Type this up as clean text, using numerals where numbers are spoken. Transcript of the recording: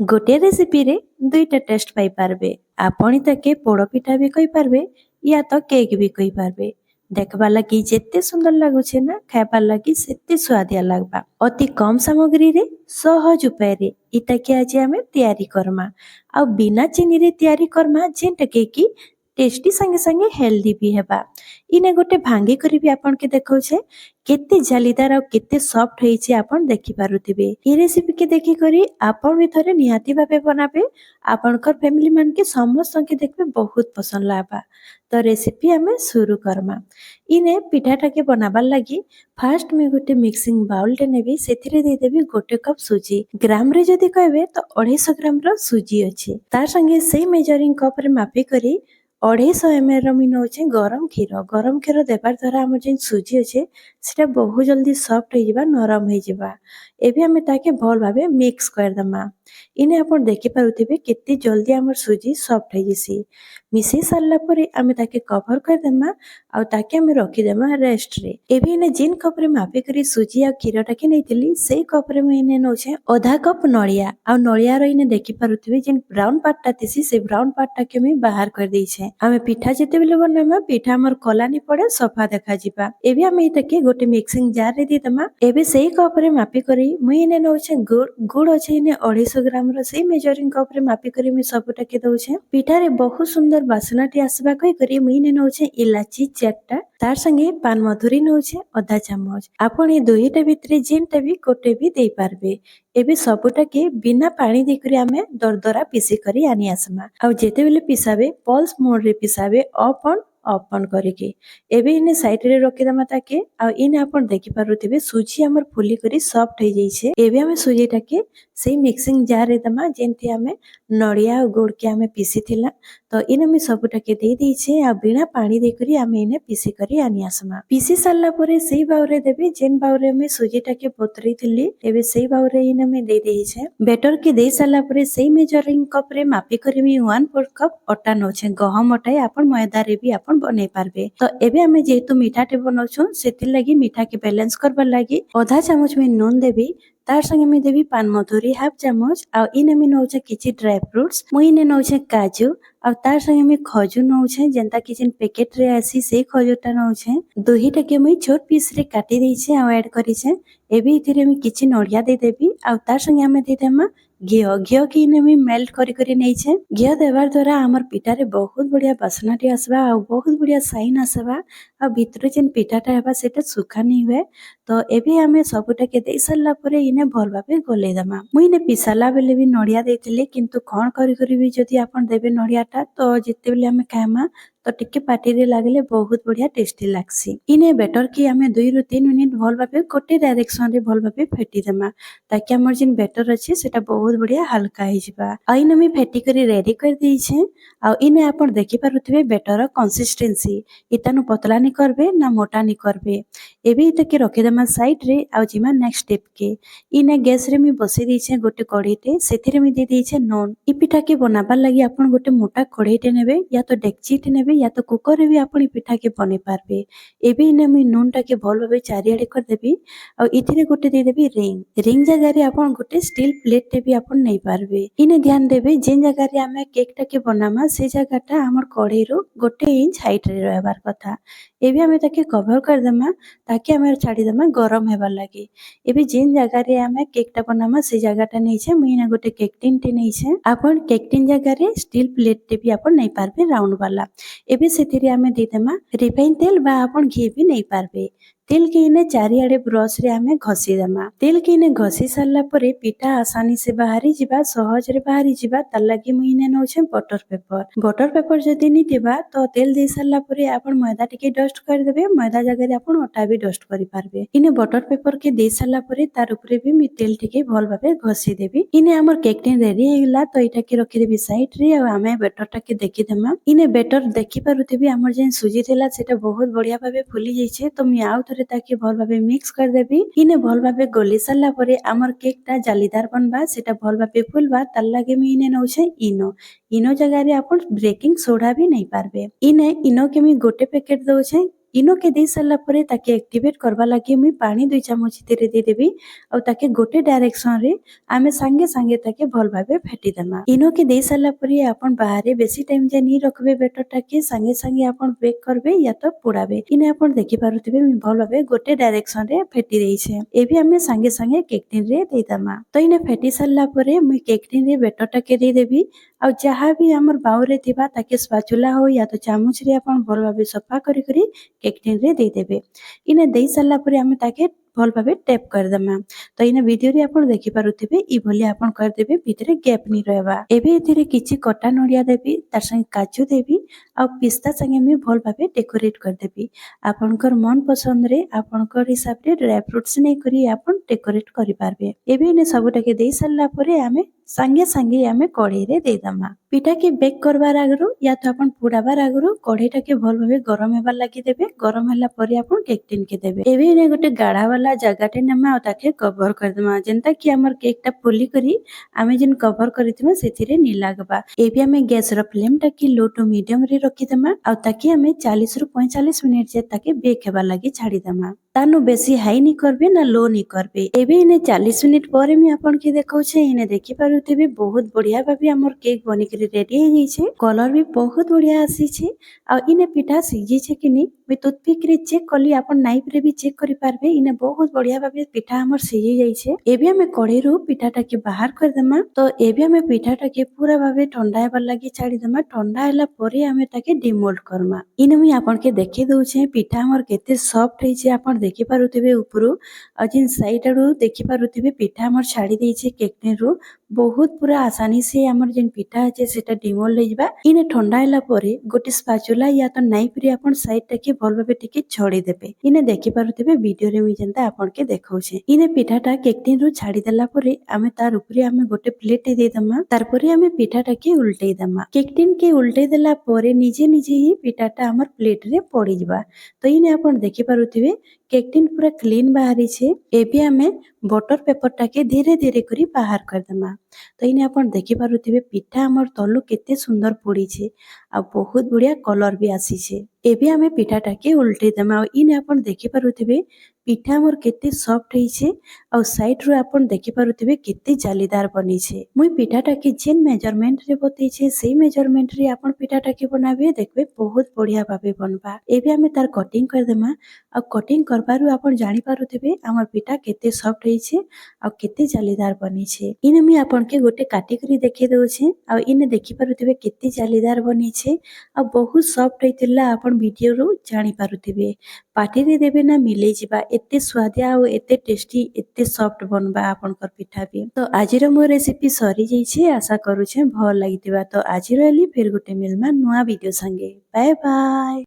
गोटे रेसिपी रे दुईटा टेस्ट पाई पारबे। आपण ताके पोड़ पिठा भी कही पारबे या तो केक भी कही पारबे। देखबा लगी जेते सुंदर लागुछे ना खाइबार लगी सेते स्वादिया लागबा। अति कम सामग्री रे सहज उपाय रे इटा के आज आमे तैयारी करमा आ बिना चीनी रे तैयारी करमा जेंटा के की टेस्टी संगे संगे हेल्दी भी हेबा। इने गोटे भांगी करी भी आपन के देखौछे केते जालीदार और केते सॉफ्ट होईचे आपन देखि पारुथिबे। ई रेसिपी के देखि करी आपन भी थरे निहाती भाबे बनाबे। आपनकर फैमिली मान के समस्त के देखबे बहुत पसंद लागबा। तो रेसिपी हमें शुरू करमा। इने पिठाटा के बनाबार लगी फास्ट में गोटे मिक्सिंग बाउल टे नेबी सेथिरे दे देबी गोटे कप सुजी। ग्राम रे जदी कहबे तो 250 ग्राम रो सुजी अछि। तार संगे सेही मेजरिंग कप रे मापी करी 250 ml रो मी नौचे गरम क्षीर देबार द्वारा हमर जेन सुजी अछि सेटा बहुत जल्दी सॉफ्ट हो जिबा नरम हो जिबा। एबे हमें ताके भल भाबे मिक्स कर दमा। इने आपण देखि पारुथिबे केते जल्दी हमर सुजी सॉफ्ट हो जिसी। मिसई सारला परे हमें ताके कवर कर दमा आ ताके हमें रखि देमा रेस्ट रे। एबे इने जिन कप रे मापी करी सुजी आ क्षीरटा के नेतिली सेही कप रे मैं इने नौचे आधा कप नड़िया आ नड़िया रो इने देखि पारुथिबे जेन ब्राउन पार्टटा थिसी से ब्राउन पार्टटा के मैं बाहर कर देइछे। हमें पिठा जेते बेले बनामा पिठा हमर कलानी पड़े सफा देखा जिबा। एबे हमें इताके गोटे मिक्सिंग जार रे दे दमा। एबे सेही कप रे मापी करी मुई इने नौचे गुड़ अछि इने 250 ग्राम रो सेही मेजरिंग कप रे मापी करी मैं सबटा के दउछे। पिठा रे बहुत सुंदर बासनाटी आसबा कई करी मुई इने नौचे इलाची चारटा तार संगे पान मधुरी नौचे आधा चामच। आपण ए दुईटा भितरे जेनटा भी कोटे भी देई पारबे। एबे सबटा के बिना पानी दे करी हमें दरदरा पीसी करी आनी आसमा। आ जेते बेले पिसाबे पल्स मोड रे पिसाबे ऑफ ऑन करिके। एबे इने साइड रे रखि दमा ताके आ इने आपण देखि पारुथिबे सुजी हमर फुली करी सॉफ्ट हो जाइछे। एबे हमें सुजीटा के सेही मिक्सिंग जार रे दमा जेंति हमें नड़िया और गुड़ के हमें पीसी थिला। तो इने मैं सबटा के दे देइछे आ बिना पानी दे करी हमें इने पीसी करी आनी आसमा। पीसी सारला परे सेही बाउरे देबे जेन बाउरे में सुजीटा के बतुरई थिली। एबे सेही बाउरे इने मैं दे देइछे। बैटर के दे सारला परे सेही मेजरिंग कप रे मापी करी मी 1/4 कप आटा नौछे। गहम आटा आपण मैदा रे भी आपण बनै पारबे। तो एबे हमें जेहेतु मीठाटे बनौछु सेतिर लगी मीठा के बैलेंस करबार लगी आधा चामच में नून देबी। तार संगे मैं देबी पान मधुरी हाफ चामच आ इने मैं नौचे किछि ड्राई फ्रूट्स मुई इने नौचे काजू आ तार संगे मैं खजूर नौचे जेंता कि जेन पैकेट रे आसी से खजूरटा नौचे। दुहीटा के मुई छोट पीस रे काटी देइछे आ ऐड करिछे। एबे इथिरे मैं किछि नड़िया दे देबी आ तार संगे हमें दे देमा घिओ की इने मैं मेल्ट करी करी नेइछे। घिओ देबार द्वारा हमर पिठारे बहुत बढ़िया बासनाटी आसबा आ बहुत बढ़िया साइन आसबा आ भितरे जेन पिठाटा हेबा सेटा सुखा नहीं हुए। तो एबे हमें सबटा के दे सारला परे इने भल भाबे गले दमा। मुई इने पिसाला बेले भी नड़िया देइथिले किंतु कोन करी करी भी जदी आपण देबे नड़ियाटा तो जेते बेले हमें खाएमा तो टिके पाटी रे लागले बहुत बढ़िया टेस्टी लागसी। इने बेटर की हमें 2 ରୁ 3 मिनिट भल भाबे गोटे डायरेक्शन रे भल भाबे फेटी देमा ताकि हमर जेन बेटर अछि सेटा बहुत बढ़िया हल्का हो जिबा। आ इने मैं फेटी करी रेडी कर देइछे। आ इने आपण देखि पारुथिबे बेटर कंसिस्टेंसी इतानु पतला नि करबे ना मोटा नि करबे। एबे इता के रखि देमा साइड रे आ जिमा नेक्स्ट स्टेप के। इने गैस रे मैं बसि देइछे गोटे कढ़ईटे सेथिरे मैं दे देइछे नून। इ पिठा के बनाबार लागि आपण गोटे मोटा कढ़ईटे नेबे या तो डेक्चीटे नेबे या तो कुकर रे भी आपण पिठा के बने पारबे। एबे इने मैं नूनटा के भल भाबे चारिआडे कर देबी आ इथिरे गोटे दे देबी रिंग जगह रे आपण गोटे स्टील प्लेट टे भी आपण नै पारबे। इने ध्यान देबे जेन जगह रे हमें केकटा के बनामा से जगहटा हमर कढ़ई रो 1 इंच हाइट रे रहबार कथा। एबे हमें ताके कवर कर देमा ताकि हमें छाड़ी देमा गरम हेबार लागि। एबे जेन जगह रे हमें केकटा बनामा से जगहटा नैछे मुई ना गोटे केक टिन टे नैछे। आपण केक टिन जगह रे स्टील प्लेट टे भी आपण नै पारबे राउंड वाला। एबे सेथिरे हमें दे देमा रिफाइन तेल बा आपण घी भी नै पारबे। तेल के इने चारिआडे ब्रश रे हमें घसी देमा। तेल के इने घसी सारला परे पिठा आसानी से बाहरी जिबा सहज रे बाहरी जिबा तार लागि मुई इने नौछे बटर पेपर जदी नि दिबा तो तेल दे सारला परे आपण मैदा टिके डस्ट कर देबे। मैदा जगह रे आपण आटा भी डस्ट करि पारबे। इने बटर पेपर के दे सारला परे तार ऊपरे भी मी तेल टिके भल भाबे घसी देबी। इने हमर केक टिन रेडी हे गेला तो इटा के रखि देबी साइड रे आ हमें बेटरटा के देखि देमा। इने बेटर देखि पारुथिबी हमर जेन सुजी थिला सेटा बहुत बढ़िया भाबे फुली जाइछे। तो मी आउ थरे ताके भल भाबे मिक्स कर देबी। इने भल भाबे गली सारला परे हमर केकटा जालीदार बनबा सेटा भल भाबे फुलबा तार लागि मी इने नौछे इनो जगह रे आपण बेकिंग सोडा भी नै पारबे। इने इनो के मी गोटे पैकेट दउछे इनके दे सारा पर ताके एक्टिवेट करवा लगे मुई पानी 2 चामच दे देबी और ताके गोटे डायरेक्शन रे आमे संगे संगे ताके भल भाबे फेटी देमा। इनके दे सारा पर आपण बाहर बेसी टाइम जे नी रखबे बेटर टाके संगे संगे आपण बेक करबे या तो पोड़ाबे। इने आपण देखि पारुथिबे मुई भल भाबे गोटे डायरेक्शन रे फेटी देइछे। एबे आमे संगे संगे केक टिन रे दे दमा। तो इने फेटी सारा पर मुई केक टिन रे बेटर टाके दे देबी और जहाँ भी हमर बाउरे थिबा ताके स्पाचुला हो या तो चामच रे आपण भल भाबे सफा करी करी केक टिन रे दे देबे। इने देई सारा पर आमे ताके भल भाबे टैप कर दमा। तो इने वीडियो रे आपण देखि पारुथिबे इ भली आपण कर देबे भितरे गैप नी रहबा। एबे एथिरे किछि कटा नडिया देबी तार संगे काजू देबी और पिस्ता संगे मी भल भाबे डेकोरेट कर देबी। आपनकर मन पसंद रे आपनकर हिसाब रे ड्राई फ्रूट्स नै करी आपण डेकोरेट करि पारबे। एबे इने सबटाके देई सारला परे आमे संगे संगे आमे कढ़ई रे दे दमा। पिठा के बेक करबार आगरु या तो आपण पुडाबार आगरु कढ़ईटा के भल भाबे गरम हेबार लागि देबे। गरम होला परे आपण केक टिन के देबे। एबे इने गोटे गाढ़ा वाला जगाटे नेमा और ताके कवर कर देमा जेंता कि हमर केकटा फुली करी आमे जिन कवर करितमा सेथिरे नी लागबा। एबे आमे गैस रो फ्लेम टा की लो टू मीडियम रे रखि देमा और ताके आमे 40 रु 45 मिनिट जे ताके बेक हेबार लागि छाडी देमा। तानु बेसी हाई नी करबे ना लो नी करबे। एबे इने 40 मिनिट परे मी आपण के देखाउछे। इने देखि पारुथिबे बहुत बढ़िया भाबे हमर केक बनि के रेडी हो जाइछे। कलर भी बहुत बढ़िया आसी छे और इने पिठा सिझी छे कि नी मी टूथपिक रे चेक कली आपण नाइफ रे भी चेक करि पारबे। इने बहुत बढ़िया भाबे पिठा हमर सिझी जाइछे। एबे हमें कढ़ई रो पिठाटा के बाहर कर देमा। तो एबे हमें पिठाटा के पूरा भाबे ठंडा हेबार लागि छाडी देमा। ठंडा हैला परे हमें ताके डिमोल्ड करमा। इने मी आपण के देखि दउछे पिठा हमर केते सॉफ्ट होइछे। आपण देखि पारुथिबे उपरु और जिन साइड आडू देखि पारुथिबे पिठा हमर छाडी देइछे केक ने रो बहुत पूरा आसानी से हमर जिन पिठा আছে সেটা ডিমोल्ड হইবা। ইনে ঠান্ডা হেলা পরে গোটি স্পাচুলা या तो नाइफ रे आपण साइड टाके भल भाबे टिके छड़ी देबे। इने देखि पारुथिबे वीडियो रे मी जेंता आपण के देखाउछे। इने पिठाटा केक टिन रो छाडी देला परे आमे तार ऊपरे आमे गोटे प्लेट दे दमा। तार परे आमे पिठाटा के उल्टै दमा। केक टिन के उल्टै देला परे निजे निजे ही पिठाटा हमर प्लेट रे पड़ी जिबा। तो इने आपण देखि पारुथिबे केक टिन पूरा क्लीन बाहरी छे। एबे आमे बटर पेपर टाके धीरे धीरे करी बाहर कर दमा। तो इने आपण देखि पारुथिबे पिठा हमर तलु केते सुंदर पड़ी छे आ बहुत बढ़िया कलर भी आसी छे। एबे आमे पिठाटा के उल्टे दमा। इने आपण देखि पारुथिबे पिठा हमर केते सॉफ्ट होइछे और साइड रो आपण देखि पारुथिबे केते जालीदार बनी छे। मुई पिठाटा के जेन मेजरमेंट रे बतै छे सेही मेजरमेंट रे आपण पिठाटा के बनाबे देखबे बहुत बढ़िया भाबे बनबा। एबे आमे तार कटिंग कर देमा और कटिंग करबारु आपण जानि पारुथिबे हमर पिठा केते सॉफ्ट होइछे और केते जालीदार बनी छे। इने मी आपण के गोटे काटी करी देखि दउछे और इने देखि पारुथिबे केते जालीदार बनी छे और बहुत सॉफ्ट होइतिला। आपण वीडियो रो जानि पारुथिबे पार्टी रे देबे ना मिले जिबा एते स्वादिया और एते टेस्टी एते सॉफ्ट बनबा आपनकर पिठा भी। तो आजिर मो रेसिपी सरी जाइछे। आशा करूछे भल लागितिबा। तो आजिर एली फेर गोटे मिलमा नुआ वीडियो संगे। Bye bye.